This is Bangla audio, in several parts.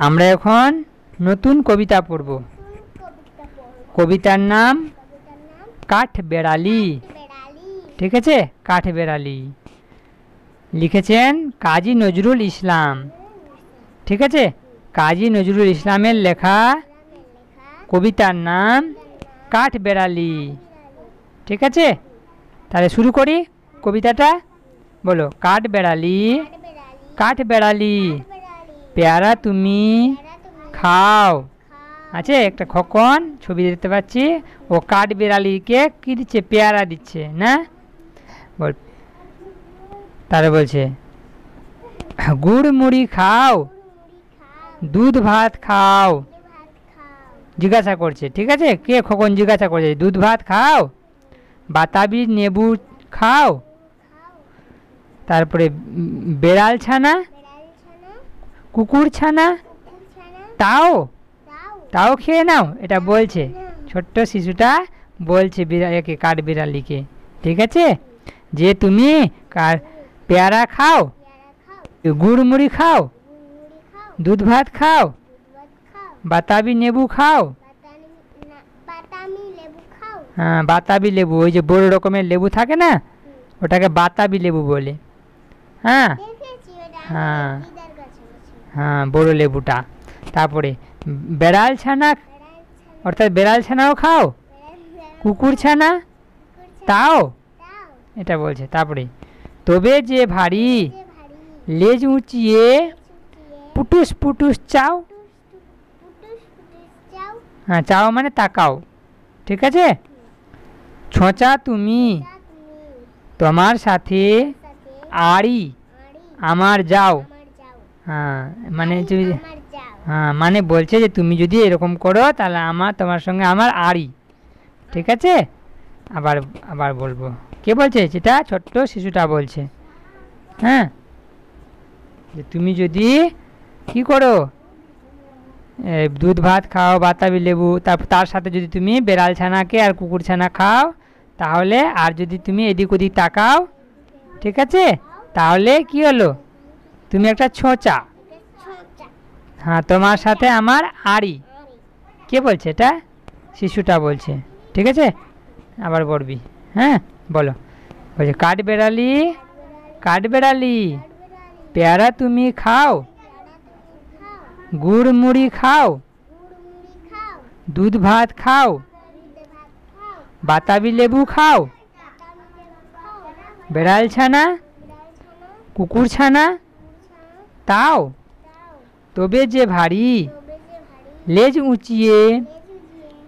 আমরা এখন নতুন কবিতা পড়ব। কবিতার নাম কাঠবেড়ালি। ঠিক আছে, কাঠবেড়ালি লিখেছেন কাজী নজরুল ইসলাম। ঠিক আছে, কাজী নজরুল ইসলামের লেখা কবিতার নাম কাঠবেড়ালি। ঠিক আছে, তাহলে শুরু করি কবিতাটা। বলো, কাঠবেড়ালি কাঠবেড়ালি পেয়ারা তুমি খাও। আছে একটা খোকন ছবি দেখতে পাচ্ছি, ও কাঠবেড়ালিকে কি দিচ্ছে? পেয়ারা দিচ্ছে না? বল, তারা বলছে গুড় মুড়ি খাও, দুধ ভাত খাও। জিজ্ঞাসা করছে, ঠিক আছে, কে খোকন জিজ্ঞাসা করছে দুধ ভাত খাও, বাতাবি লেবু খাও, তারপরে বেড়াল ছানা, কুকুর ছানা, তাও তাও খেয়ে নাও। এটা বলছে ছোট্ট শিশুটা, বলছে কাঠবিড়ালিকে। ঠিক আছে, যে তুমি পেয়ারা খাও, গুড় মুড়ি খাও, দুধ ভাত খাও, বাতাবি লেবু খাও। হ্যাঁ, বাতাবি লেবু, ওই যে বড় রকমের লেবু থাকে না, ওটাকে বাতাবি লেবু বলে। হ্যাঁ হ্যাঁ হ্যাঁ, বড় লেবুটা। তারপরে বেড়াল ছানা, অর্থাৎ বেড়াল ছানাও খাও, কুকুর ছানা তাও, এটা বলছে। তারপরে তবে যে ভারী লেজ উঁচিয়ে পুটুস পুটুস চাও। হ্যাঁ, চাও মানে তাকাও। ঠিক আছে, ছোঁচা তুমি তোমার সাথে আড়ি আমার যাও। হ্যাঁ মানে হ্যাঁ মানে বলছে যে তুমি যদি এরকম করো তাহলে তোমার সঙ্গে আমার আড়ি। ঠিক আছে, আবার আবার বলবো, কে বলছে? সেটা ছোট্ট শিশুটা বলছে। হ্যাঁ, যে তুমি যদি কি করো, দুধ ভাত খাও, বাতাবি লেবু, তার সাথে যদি তুমি বেড়াল ছানাকে আর কুকুর ছানা খাও, তাহলে আর যদি তুমি এদিক ওদিক তাকাও, ঠিক আছে, তাহলে কি হলো? তুমি একটা ছোঁচা। হ্যাঁ, তোমার সাথে আমার আড়ি। কে বলছে? এটা শিশুটা বলছে। ঠিক আছে, আবার বলবি। হ্যাঁ, বলো, বলছে কাঠবেড়ালি কাঠবেড়ালি পেয়ারা তুমি খাও, গুড় মুড়ি খাও, দুধ ভাত খাও, বাতাবি লেবু খাও, বেড়াল ছানা কুকুর ছানা তাও, তবে যে ভারী লেজ উঁচিয়ে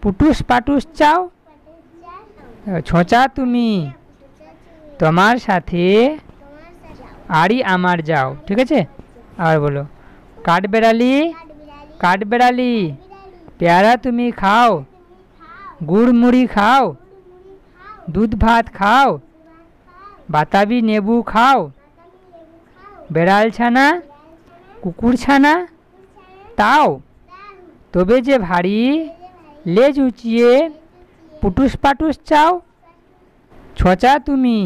পুটুস পাটুস চাও। ছোঁচা তুমি তোমার সাথে আড়ি আমার যাও। ঠিক আছে, আর বলো, কাঠবেড়ালি কাঠবেড়ালি পেয়ারা তুমি খাও, গুড় মুড়ি খাও, দুধ ভাত খাও, বাতাবি লেবু খাও, বেড়াল ছানা কুকুর ছানা তাও, তবে যে ভারী লেজ উঁচিয়ে পুটুস পাটুস চাও। ছোঁচা তুমি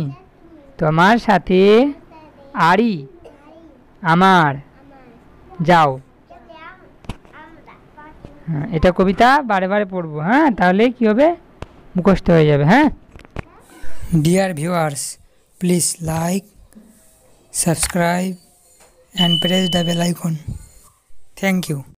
তোমার সাথে আড়ি আমার যাও। হ্যাঁ, এটা কবিতা বারে বারে পড়বো। হ্যাঁ, তাহলে কি হবে? মুখস্থ হয়ে যাবে। হ্যাঁ, dear viewers, please like, subscribe and press the bell icon. Thank you.